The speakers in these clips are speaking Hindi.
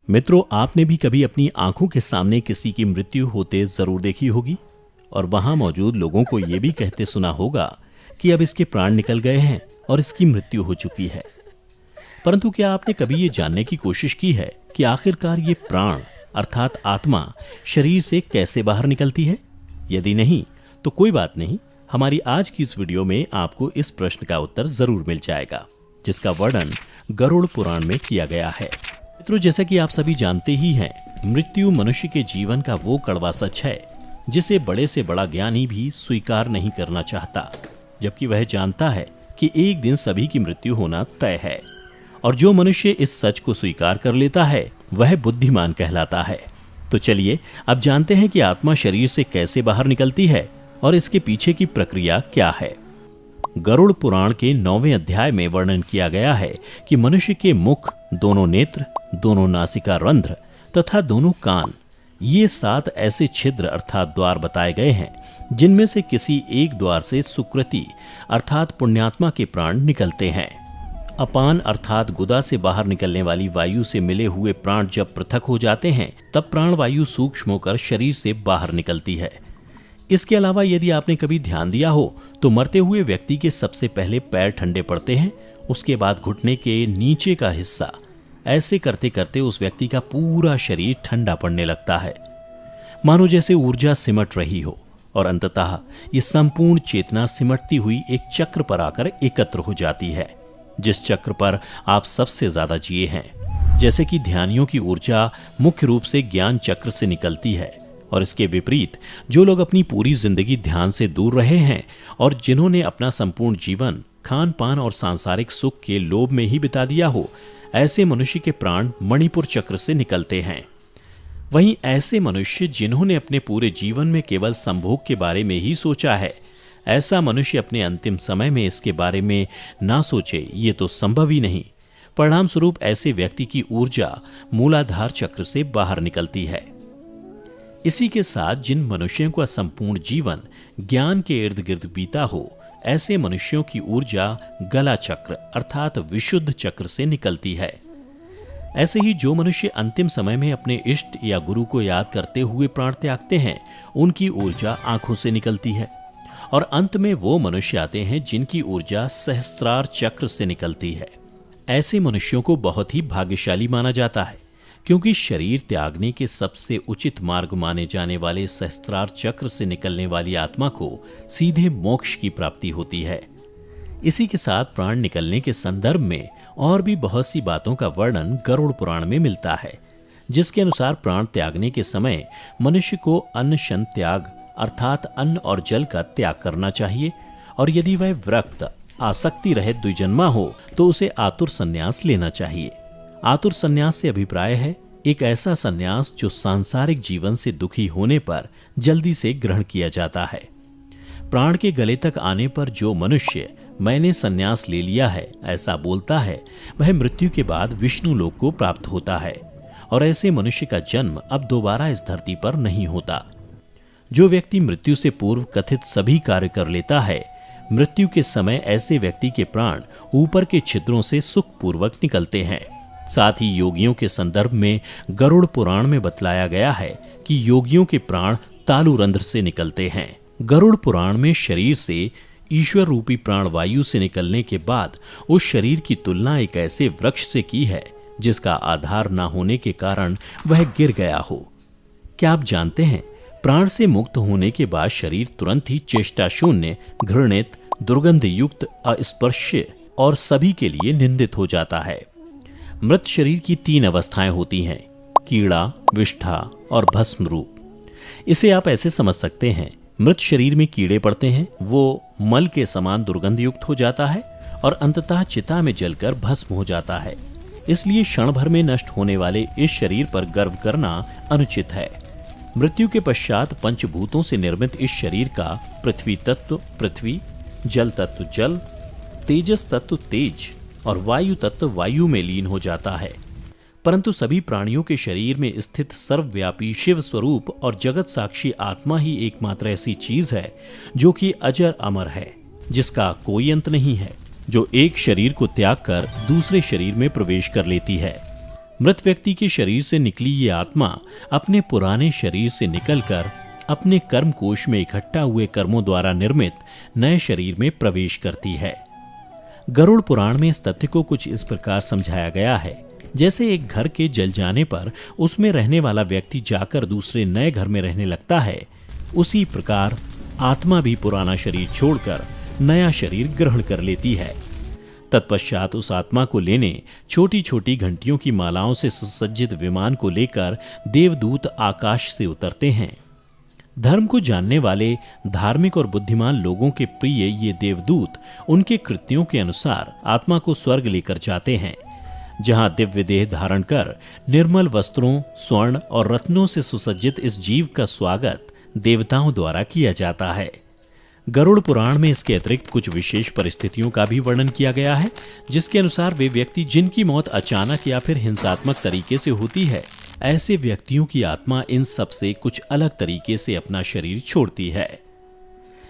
मित्रों, आपने भी कभी अपनी आंखों के सामने किसी की मृत्यु होते जरूर देखी होगी और वहां मौजूद लोगों को यह भी कहते सुना होगा कि अब इसके प्राण निकल गए हैं और इसकी मृत्यु हो चुकी है। परंतु क्या आपने कभी ये जानने की कोशिश की है कि आखिरकार ये प्राण अर्थात आत्मा शरीर से कैसे बाहर निकलती है? यदि नहीं तो कोई बात नहीं, हमारी आज की इस वीडियो में आपको इस प्रश्न का उत्तर जरूर मिल जाएगा, जिसका वर्णन गरुड़ पुराण में किया गया है। मित्रों, जैसा कि आप सभी जानते ही हैं, मृत्यु मनुष्य के जीवन का वो कड़वा सच है जिसे बड़े से बड़ा ज्ञानी भी स्वीकार नहीं करना चाहता, जबकि वह जानता है कि एक दिन सभी की मृत्यु होना तय है। और जो मनुष्य इस सच को स्वीकार कर लेता है वह बुद्धिमान कहलाता है। तो चलिए अब जानते हैं कि आत्मा शरीर से कैसे बाहर निकलती है और इसके पीछे की प्रक्रिया क्या है। गरुड़ पुराण के 9वें अध्याय में वर्णन किया गया है कि मनुष्य के मुख, दोनों नेत्र, दोनों नासिका रंध्र तथा दोनों कान, ये 7 ऐसे छिद्र अर्थात द्वार बताए गए हैं जिनमें से किसी एक द्वार से सुकृति अर्थात पुण्यात्मा के प्राण निकलते हैं। अपान अर्थात गुदा से बाहर निकलने वाली वायु से मिले हुए प्राण जब पृथक हो जाते हैं तब प्राण वायु सूक्ष्म होकर शरीर से बाहर निकलती है। इसके अलावा यदि आपने कभी ध्यान दिया हो तो मरते हुए व्यक्ति के सबसे पहले पैर ठंडे पड़ते हैं, उसके बाद घुटने के नीचे का हिस्सा। ऐसे करते करते उस व्यक्ति का पूरा शरीर ठंडा पड़ने लगता है, मानो जैसे ऊर्जा सिमट रही हो, और अंततः ये संपूर्ण चेतना सिमटती हुई एक चक्र पर आकर एकत्र हो जाती है, जिस चक्र पर आप सबसे ज्यादा जिए हैं। जैसे कि ध्यानियों की ऊर्जा मुख्य रूप से ज्ञान चक्र से निकलती है, और इसके विपरीत जो लोग अपनी पूरी जिंदगी ध्यान से दूर रहे हैं और जिन्होंने अपना संपूर्ण जीवन खान पान और सांसारिक सुख के लोभ में ही बिता दिया हो, ऐसे मनुष्य के प्राण मणिपुर चक्र से निकलते हैं। वहीं ऐसे मनुष्य जिन्होंने अपने पूरे जीवन में केवल संभोग के बारे में ही सोचा है, ऐसा मनुष्य अपने अंतिम समय में इसके बारे में ना सोचे, ये तो संभव ही नहीं। परिणाम स्वरूप ऐसे व्यक्ति की ऊर्जा मूलाधार चक्र से बाहर निकलती है। इसी के साथ जिन मनुष्यों का संपूर्ण जीवन ज्ञान के इर्द गिर्द बीता हो, ऐसे मनुष्यों की ऊर्जा गला चक्र अर्थात विशुद्ध चक्र से निकलती है। ऐसे ही जो मनुष्य अंतिम समय में अपने इष्ट या गुरु को याद करते हुए प्राण त्यागते हैं, उनकी ऊर्जा आंखों से निकलती है। और अंत में वो मनुष्य आते हैं जिनकी ऊर्जा सहस्त्रार चक्र से निकलती है। ऐसे मनुष्यों को बहुत ही भाग्यशाली माना जाता है, क्योंकि शरीर त्यागने के सबसे उचित मार्ग माने जाने वाले सहस्त्रार चक्र से निकलने वाली आत्मा को सीधे मोक्ष की प्राप्ति होती है। इसी के साथ प्राण निकलने के संदर्भ में और भी बहुत सी बातों का वर्णन गरुड़ पुराण में मिलता है, जिसके अनुसार प्राण त्यागने के समय मनुष्य को अन्न शन त्याग अर्थात अन्न और जल का त्याग करना चाहिए, और यदि वह विरक्त आसक्ति रहित द्विजन्मा हो तो उसे आतुर संन्यास लेना चाहिए। आतुर संन्यास से अभिप्राय है एक ऐसा संन्यास जो सांसारिक जीवन से दुखी होने पर जल्दी से ग्रहण किया जाता है। प्राण के गले तक आने पर जो मनुष्य मैंने संन्यास ले लिया है ऐसा बोलता है, वह मृत्यु के बाद विष्णु लोक को प्राप्त होता है, और ऐसे मनुष्य का जन्म अब दोबारा इस धरती पर नहीं होता। जो व्यक्ति मृत्यु से पूर्व कथित सभी कार्य कर लेता है, मृत्यु के समय ऐसे व्यक्ति के प्राण ऊपर के छिद्रों से सुखपूर्वक निकलते हैं। साथ ही योगियों के संदर्भ में गरुड़ पुराण में बतलाया गया है कि योगियों के प्राण तालु रंध्र से निकलते हैं। गरुड़ पुराण में शरीर से ईश्वर रूपी प्राण वायु से निकलने के बाद उस शरीर की तुलना एक ऐसे वृक्ष से की है जिसका आधार न होने के कारण वह गिर गया हो। क्या आप जानते हैं, प्राण से मुक्त होने के बाद शरीर तुरंत ही चेष्टा शून्य, घृणित, दुर्गंध युक्त, अस्पर्श्य और सभी के लिए निंदित हो जाता है। मृत शरीर की 3 अवस्थाएं होती हैं, कीड़ा, विष्ठा और भस्म रूप। इसे आप ऐसे समझ सकते हैं, मृत शरीर में कीड़े पड़ते हैं, वो मल के समान दुर्गंध युक्त हो जाता है और अंततः चिता में जलकर भस्म हो जाता है। इसलिए क्षण भर में नष्ट होने वाले इस शरीर पर गर्व करना अनुचित है। मृत्यु के पश्चात पंचभूतों से निर्मित इस शरीर का पृथ्वी तत्व पृथ्वी, जल तत्व जल, तेजस तत्व तेज और वायु तत्व वायु में लीन हो जाता है। परंतु सभी प्राणियों के शरीर में स्थित सर्वव्यापी शिव स्वरूप और जगत साक्षी आत्मा ही एकमात्र ऐसी चीज है जो कि अजर अमर है, जिसका कोई अंत नहीं है, जो एक शरीर को त्याग कर दूसरे शरीर में प्रवेश कर लेती है। मृत व्यक्ति के शरीर से निकली ये आत्मा अपने पुराने शरीर से निकलकर अपने कर्म कोश में इकट्ठा हुए कर्मों द्वारा निर्मित नए शरीर में प्रवेश करती है। गरुड़ पुराण में इस तथ्य को कुछ इस प्रकार समझाया गया है, जैसे एक घर के जल जाने पर उसमें रहने वाला व्यक्ति जाकर दूसरे नए घर में रहने लगता है, उसी प्रकार आत्मा भी पुराना शरीर छोड़कर नया शरीर ग्रहण कर लेती है। तत्पश्चात उस आत्मा को लेने छोटी छोटी घंटियों की मालाओं से सुसज्जित विमान को लेकर देवदूत आकाश से उतरते हैं। धर्म को जानने वाले धार्मिक और बुद्धिमान लोगों के प्रिय ये देवदूत उनके कृत्यों के अनुसार आत्मा को स्वर्ग लेकर जाते हैं, जहां दिव्य देह धारण कर निर्मल वस्त्रों, स्वर्ण और रत्नों से सुसज्जित इस जीव का स्वागत देवताओं द्वारा किया जाता है। गरुड़ पुराण में इसके अतिरिक्त कुछ विशेष परिस्थितियों का भी वर्णन किया गया है, जिसके अनुसार वे व्यक्ति जिनकी मौत अचानक या फिर हिंसात्मक तरीके से होती है, ऐसे व्यक्तियों की आत्मा इन सब से कुछ अलग तरीके से अपना शरीर छोड़ती है।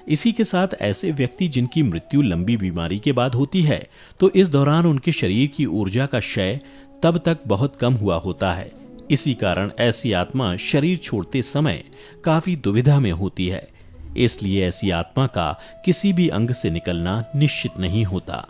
इसी के साथ ऐसे व्यक्ति जिनकी मृत्यु लंबी बीमारी के बाद होती है, तो इस दौरान उनके शरीर की ऊर्जा का क्षय तब तक बहुत कम हुआ होता है। इसी कारण ऐसी आत्मा शरीर छोड़ते समय काफी दुविधा में होती है। इसलिए ऐसी आत्मा का किसी भी अंग से निकलना निश्चित नहीं होता।